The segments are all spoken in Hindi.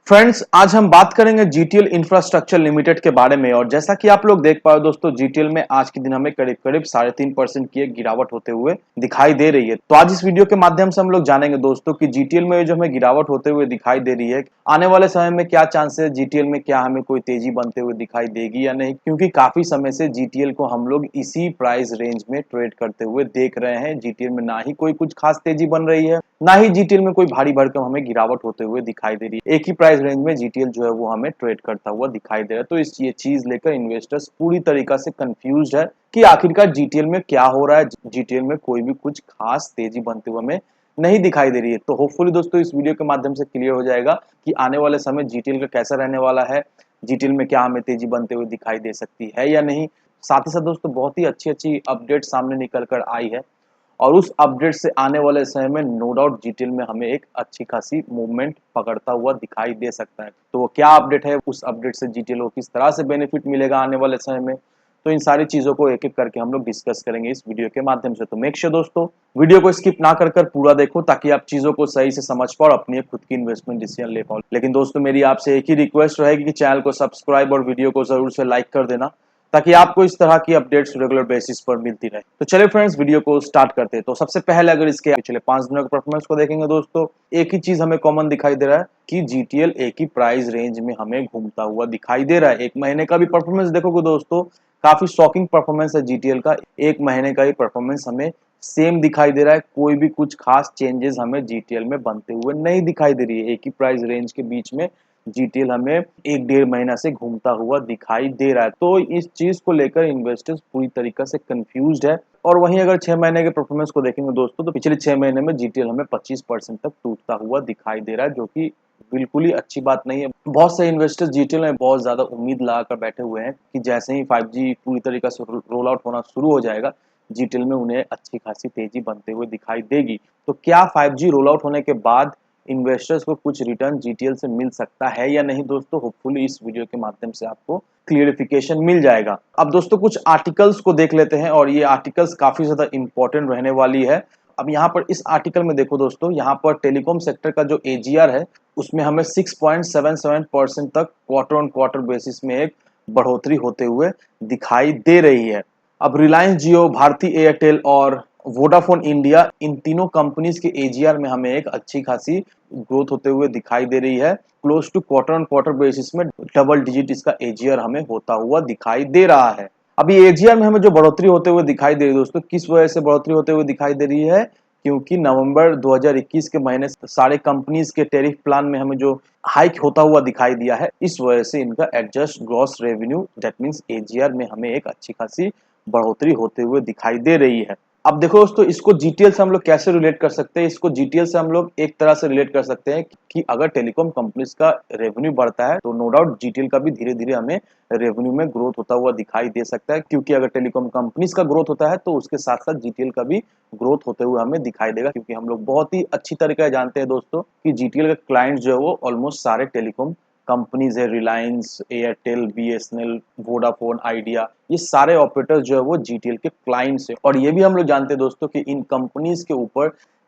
फ्रेंड्स, आज हम बात करेंगे जीटीएल इंफ्रास्ट्रक्चर लिमिटेड के बारे में। और जैसा कि आप लोग देख पाए दोस्तों, जीटीएल में आज के दिन हमें करीब करीब 3.5% की एक गिरावट होते हुए दिखाई दे रही है। तो आज इस वीडियो के माध्यम से हम लोग जानेंगे दोस्तों कि जीटीएल में जो हमें गिरावट होते हुए दिखाई दे रही है, आने वाले समय में क्या चांसेस, जीटीएल में क्या हमें कोई तेजी बनते हुए दिखाई देगी या नहीं। क्योंकि काफी समय से जीटीएल को हम लोग इसी प्राइस रेंज में ट्रेड करते हुए देख रहे हैं। जीटीएल में ना ही कोई कुछ खास तेजी बन रही है, ना ही जीटीएल में कोई भारी भरकम हमें गिरावट होते हुए दिखाई दे रही है। एक ही प्राइस रेंज में जीटीएल जो है वो हमें ट्रेड करता हुआ दिखाई दे रहा है। तो इस ये चीज लेकर इन्वेस्टर्स पूरी तरीका से कंफ्यूज है कि आखिरकार जीटीएल में क्या हो रहा है। जीटीएल में कोई भी कुछ खास तेजी बनते हुए हमें नहीं दिखाई दे रही है। तो होपफुली दोस्तों इस वीडियो के माध्यम से क्लियर हो जाएगा कि आने वाले समय जीटीएल का कैसा रहने वाला है, जीटीएल में क्या हमें तेजी बनते हुए दिखाई दे सकती है या नहीं। साथ ही साथ दोस्तों बहुत ही अच्छी अच्छी अपडेट सामने निकल कर आई है और उस अपडेट से आने वाले समय में नो डाउट जीटीएल में हमें एक अच्छी खासी मूवमेंट पकड़ता हुआ दिखाई दे सकता है। तो वो क्या अपडेट है, उस अपडेट से जीटीएल को किस तरह से बेनिफिट मिलेगा आने वाले समय में, तो इन सारी चीजों को एक एक करके हम लोग डिस्कस करेंगे इस वीडियो के माध्यम से। तो मेक श्योर दोस्तों वीडियो को स्किप ना कर कर पूरा देखो, ताकि आप चीजों को सही से समझ पाओ और अपनी खुद की इन्वेस्टमेंट डिसीजन ले पाओ। लेकिन दोस्तों मेरी आपसे एक ही रिक्वेस्ट रहेगी कि चैनल को सब्सक्राइब और वीडियो को जरूर से लाइक कर देना, ताकि आपको इस तरह की अपडेट्स रेगुलर बेसिस पर मिलती रहे। तो चलिए फ्रेंड्स वीडियो को स्टार्ट करते हैं। तो सबसे पहले अगर इसके पिछले 5 दिनों के परफॉर्मेंस को देखेंगे दोस्तों, एक ही चीज हमें कॉमन दिखाई दे रहा है कि जीटीएल एक ही प्राइस रेंज में हमें घूमता हुआ दिखाई दे रहा है। एक महीने का भी परफॉर्मेंस देखोगे दोस्तों, काफी शॉकिंग परफॉर्मेंस है जीटीएल का। एक महीने का ही परफॉर्मेंस हमें सेम दिखाई दे रहा है। कोई भी कुछ खास चेंजेस हमें जीटीएल में बनते हुए नहीं दिखाई दे रही है। एक ही प्राइस रेंज के बीच में जीटीएल हमें 1-1.5 महीना से घूमता हुआ दिखाई दे रहा है। तो इस चीज को लेकर इन्वेस्टर्स पूरी तरीके से कंफ्यूज्ड है। और वहीं अगर 6 महीने के परफॉर्मेंस को देखेंगे दोस्तों, तो पिछले 6 महीने में जीटीएल हमें 25% तक टूटता हुआ दिखाई दे रहा है, जो कि बिल्कुल ही अच्छी बात नहीं है। बहुत से इन्वेस्टर्स जीटीएल में बहुत ज्यादा उम्मीद लगाकर बैठे हुए हैं कि जैसे ही 5G पूरी तरीके से रोल आउट होना शुरू हो जाएगा, जीटीएल में उन्हें अच्छी खासी तेजी बनते हुए दिखाई देगी। तो क्या 5G रोल आउट होने के बाद इन्वेस्टर्स को कुछ रिटर्न जीटीएल से मिल सकता है या नहीं दोस्तों, होपफुली इस वीडियो के माध्यम से आपको क्लियरिफिकेशन मिल जाएगा। अब दोस्तों कुछ आर्टिकल्स को देख लेते हैं और ये आर्टिकल्स काफी ज्यादा इंपॉर्टेंट रहने वाली है। अब यहाँ पर इस आर्टिकल में देखो दोस्तों, यहाँ पर टेलीकॉम सेक्टर का जो एजीआर है उसमें हमें 6.77% तक क्वार्टर ऑन क्वार्टर बेसिस में एक बढ़ोतरी होते हुए दिखाई दे रही है। अब रिलायंस जियो, भारती एयरटेल और वोडाफोन इंडिया, इन तीनों कंपनीज के एजीआर में हमें एक अच्छी खासी ग्रोथ होते हुए दिखाई दे रही है। Close to quarter on quarter basis में डबल डिजिट इसका एजीआर हमें होता हुआ दिखाई दे रहा है। अभी एजीआर में हमें जो बढ़ोतरी होते हुए दिखाई दे रही है दोस्तों, किस वजह से बढ़ोतरी होते हुए दिखाई दे रही है? क्योंकि नवंबर 2021 के महीने सारे कंपनीज के टेरिफ प्लान में हमें जो हाइक होता हुआ दिखाई दिया है, इस वजह से इनका adjust gross revenue that means AGR में हमें एक अच्छी खासी बढ़ोतरी होते हुए दिखाई दे रही है। अब देखो दोस्तों, इसको जीटीएल से हम लोग कैसे रिलेट कर सकते हैं? इसको जीटीएल से हम लोग एक तरह से रिलेट कर सकते हैं कि अगर टेलीकॉम कंपनीज का रेवेन्यू बढ़ता है तो नो डाउट जीटीएल का भी धीरे धीरे हमें रेवेन्यू में ग्रोथ होता हुआ दिखाई दे सकता है। क्योंकि अगर टेलीकॉम कंपनीज का ग्रोथ होता है तो उसके साथ साथ जीटीएल का भी ग्रोथ होते हुए हमें दिखाई देगा। क्योंकि हम लोग बहुत ही अच्छी तरीके से जानते हैं दोस्तों कि जीटीएल के क्लाइंट जो है वो ऑलमोस्ट सारे टेलीकॉम कंपनीज है। Reliance, Airtel, BSNL, Vodafone, idea, ये सारे ऑपरेटर जो है वो जीटीएल के क्लाइंट्स है। और ये भी हम लोग जानते हैं दोस्तों कि इन कंपनीज के ऊपर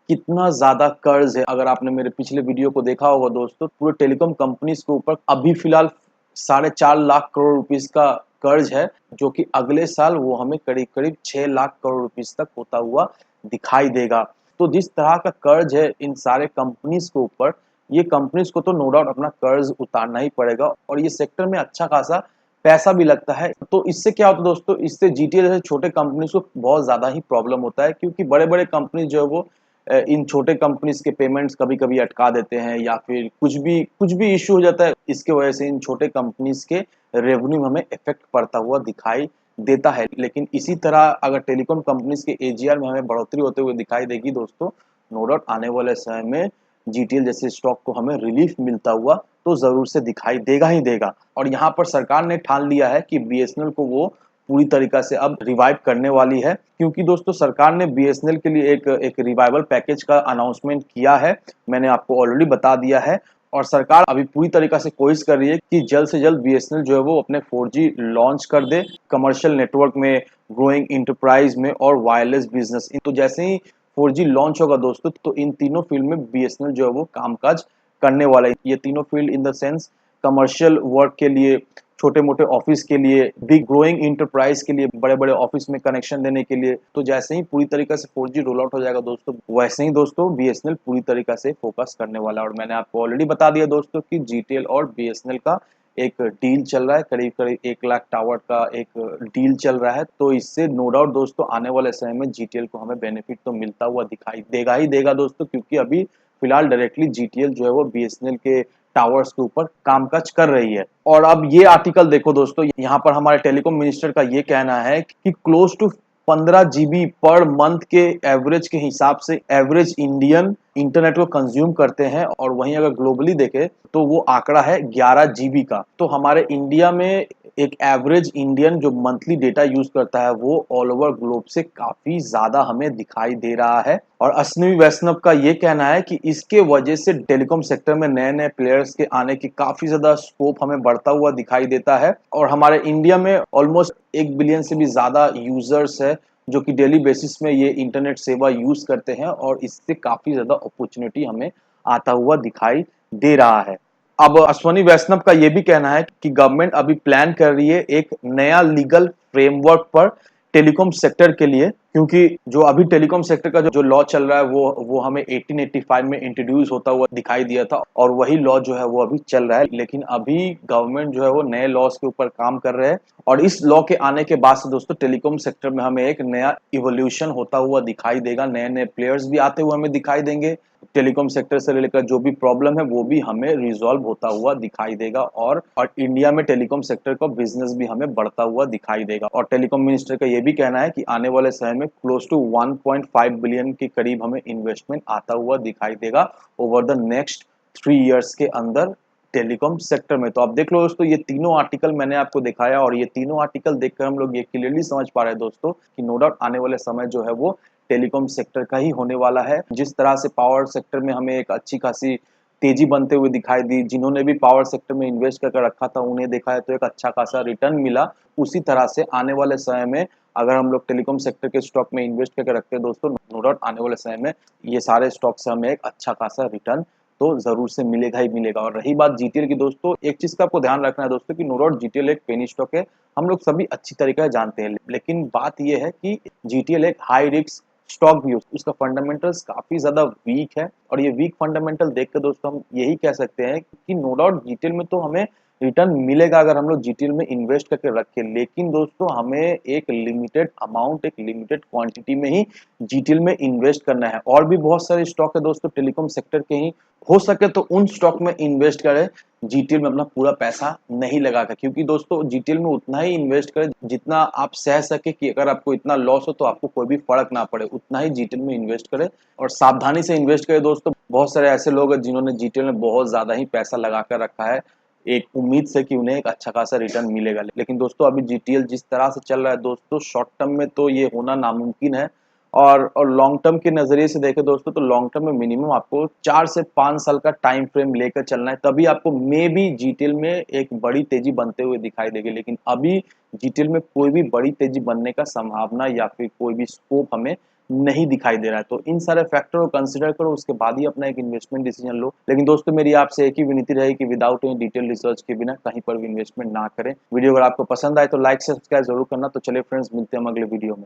कितना ज्यादा कर्ज है। अगर आपने मेरे पिछले वीडियो को देखा होगा दोस्तों, पूरे टेलीकॉम कंपनीज के ऊपर अभी फिलहाल 4.5 लाख करोड़ रुपीस का कर्ज है, जो कि अगले साल वो हमें करीब करीब 6 लाख करोड़ रुपीस तक होता हुआ दिखाई देगा। तो जिस तरह का कर्ज है इन सारे कंपनीज के ऊपर, ये कंपनीज को तो नो डाउट अपना कर्ज उतारना ही पड़ेगा। और ये सेक्टर में अच्छा खासा पैसा भी लगता है। तो इससे क्या होता है दोस्तों, इससे जीटीएल जैसे छोटे कंपनीज को बहुत ज्यादा ही प्रॉब्लम होता है। क्योंकि बड़े बड़े कंपनी जो है वो इन छोटे कंपनीज के पेमेंट्स कभी कभी अटका देते हैं, या फिर कुछ भी इश्यू हो जाता है। इसके वजह से इन छोटे कंपनीज के रेवेन्यू में हमें इफेक्ट पड़ता हुआ दिखाई देता है। लेकिन इसी तरह अगर टेलीकॉम कंपनीज के एजीआर में हमें बढ़ोतरी होते हुए दिखाई देगी दोस्तों, नो डाउट आने वाले समय में जीटीएल जैसे स्टॉक को हमें रिलीफ मिलता हुआ तो जरूर से दिखाई देगा ही देगा। और यहाँ पर सरकार ने ठान लिया है कि बीएसएनएल को वो पूरी तरीका से अब रिवाइव करने वाली है। क्योंकि दोस्तों सरकार ने बीएसएनएल के लिए एक रिवाइवल पैकेज का अनाउंसमेंट किया है, मैंने आपको ऑलरेडी बता दिया है। और सरकार अभी पूरी तरीका से कोशिश कर रही है कि जल्द से जल्द बीएसएनएल जो है वो अपने 4G लॉन्च कर दे कमर्शियल नेटवर्क में, ग्रोइंग इंटरप्राइज में और वायरलेस बिजनेस। तो जैसे ही 4G लॉन्च होगा दोस्तों, तो इन तीनों फील्ड में बीएसएनएल जो है वो कामकाज करने वाला है। ये तीनों field in the sense commercial work के लिए, छोटे मोटे ऑफिस के लिए, बिग ग्रोइंग इंटरप्राइज के लिए, बड़े बड़े ऑफिस में कनेक्शन देने के लिए। तो जैसे ही पूरी तरीके से 4G रोल आउट हो जाएगा दोस्तों, वैसे ही दोस्तों BSNL पूरी तरीके से फोकस करने वाला है। और मैंने आपको ऑलरेडी बता दिया दोस्तों कि GTL और BSNL का एक डील चल रहा है, करीब करीब 1 लाख टावर का एक डील चल रहा है। तो इससे नो डाउट दोस्तों आने वाले समय में GTL को हमें बेनिफिट तो मिलता हुआ दिखाई देगा ही देगा दोस्तों, क्योंकि अभी फिलहाल डायरेक्टली GTL जो है वो BSNL के टावर्स के ऊपर कामकाज कर रही है। और अब ये आर्टिकल देखो दोस्तों, यहाँ पर हमारे टेलीकॉम मिनिस्टर का ये कहना है कि close to 15 GB per month के एवरेज के हिसाब से एवरेज इंडियन इंटरनेट को कंज्यूम करते हैं। और वहीं अगर ग्लोबली देखें तो वो आंकड़ा है 11 GB का। तो हमारे इंडिया में एक एवरेज इंडियन जो मंथली डेटा यूज करता है वो ऑल ओवर ग्लोब से काफी ज्यादा हमें दिखाई दे रहा है। और अश्विनी वैष्णव का ये कहना है कि इसके वजह से टेलीकॉम सेक्टर में नए नए प्लेयर्स के आने की काफी ज्यादा स्कोप हमें बढ़ता हुआ दिखाई देता है। और हमारे इंडिया में ऑलमोस्ट 1 बिलियन से भी ज्यादा यूजर्स है जो कि डेली बेसिस में ये इंटरनेट सेवा यूज करते हैं, और इससे काफी ज्यादा अपॉर्चुनिटी हमें आता हुआ दिखाई दे रहा है। अब अश्वनी वैष्णव का ये भी कहना है कि गवर्नमेंट अभी प्लान कर रही है एक नया लीगल फ्रेमवर्क पर टेलीकॉम सेक्टर के लिए, क्योंकि जो अभी टेलीकॉम सेक्टर का जो लॉ चल रहा है वो हमें 1885 में इंट्रोड्यूस होता हुआ दिखाई दिया था, और वही लॉ जो है वो अभी चल रहा है। लेकिन अभी गवर्नमेंट जो है वो नए लॉज के ऊपर काम कर रहे हैं, और इस लॉ के आने के बाद से दोस्तों टेलीकॉम सेक्टर में हमें एक नया इवोल्यूशन होता हुआ दिखाई देगा, नए नए प्लेयर्स भी आते हुए हमें दिखाई देंगे। टेलीकॉम सेक्टर से रिलेटेड जो भी प्रॉब्लम है वो भी हमें रिजॉल्व होता हुआ दिखाई देगा, और इंडिया में टेलीकॉम सेक्टर का बिजनेस भी हमें बढ़ता हुआ दिखाई देगा। और टेलीकॉम मिनिस्टर का ये भी कहना है कि आने वाले समय में क्लोज टू 1.5 बिलियन के करीब हमें इन्वेस्टमेंट आता हुआ दिखाई देगा ओवर द नेक्स्ट 3 इयर्स के अंदर टेलीकॉम सेक्टर में। तो आप देख लो दोस्तों, ये तीनों आर्टिकल मैंने आपको दिखाया, और ये तीनों आर्टिकल देखकर हम लोग ये क्लियरली समझ पा रहे हैं दोस्तों कि नो डाउट आने वाले समय जो है वो टेलीकॉम सेक्टर का ही होने वाला है। जिस तरह से पावर सेक्टर में हमें एक अच्छी खासी तेजी बनते हुए दिखाई दी, जिन्होंने भी पावर सेक्टर में इन्वेस्ट करके रखा था उन्हें देखा है तो एक अच्छा खासा रिटर्न मिला। उसी तरह से आने वाले समय में अगर हम लोग टेलीकॉम सेक्टर के स्टॉक में इन्वेस्ट करके रखते हैं दोस्तों, नो डाउट आने वाले समय में ये सारे स्टॉक से हमें एक अच्छा खासा रिटर्न तो जरूर से मिलेगा ही मिलेगा। और रही बात GTL की दोस्तों, एक चीज का आपको ध्यान रखना है दोस्तों कि नो डाउट GTL एक पेनी स्टॉक है, हम लोग सभी अच्छी तरीके से जानते हैं। लेकिन बात यह है कि GTL एक हाई रिस्क स्टॉक भी, उसका फंडामेंटल्स काफी ज्यादा वीक है। और ये वीक फंडामेंटल देख के दोस्तों हम यही कह सकते हैं कि नो डाउट GTL में तो हमें रिटर्न मिलेगा अगर हम लोग GTL में इन्वेस्ट करके रखें, लेकिन दोस्तों हमें एक लिमिटेड अमाउंट, एक लिमिटेड क्वांटिटी में ही GTL में इन्वेस्ट करना है। और भी बहुत सारे स्टॉक है दोस्तों टेलीकॉम सेक्टर के ही, हो सके तो उन स्टॉक में इन्वेस्ट करें, GTL में अपना पूरा पैसा नहीं लगाकर। क्योंकि दोस्तों GTL में उतना ही इन्वेस्ट करें जितना आप सह सके, कि अगर आपको इतना लॉस हो तो आपको कोई भी फर्क ना पड़े, उतना ही GTL में इन्वेस्ट करें। और सावधानी से इन्वेस्ट करें दोस्तों। बहुत सारे ऐसे लोग हैं जिन्होंने GTL में बहुत ज्यादा ही पैसा लगा कर रखा है, एक उम्मीद से कि उन्हें एक अच्छा खासा रिटर्न मिलेगा। लेकिन दोस्तों अभी GTL जिस तरह से चल रहा है दोस्तों, शॉर्ट टर्म में तो ये होना नामुमकिन है। और लॉन्ग टर्म के नजरिए से देखें दोस्तों तो लॉन्ग टर्म में मिनिमम आपको 4 से 5 साल का टाइम फ्रेम लेकर चलना है, तभी आपको मे बी GTL में एक बड़ी तेजी बनते हुए दिखाई देगी। लेकिन अभी GTL में कोई भी बड़ी तेजी बनने का संभावना या फिर कोई भी स्कोप हमें नहीं दिखाई दे रहा है। तो इन सारे फैक्टर को कंसिडर करो, उसके बाद ही अपना एक इन्वेस्टमेंट डिसीजन लो। लेकिन दोस्तों मेरी आपसे एक ही विनती रहेगी कि विदाउट एनी डिटेल रिसर्च के बिना कहीं पर भी इन्वेस्टमेंट ना करें। वीडियो अगर आपको पसंद आए तो लाइक सब्सक्राइब जरूर करना। तो चलिए फ्रेंड्स, मिलते हैं हम अगले वीडियो में।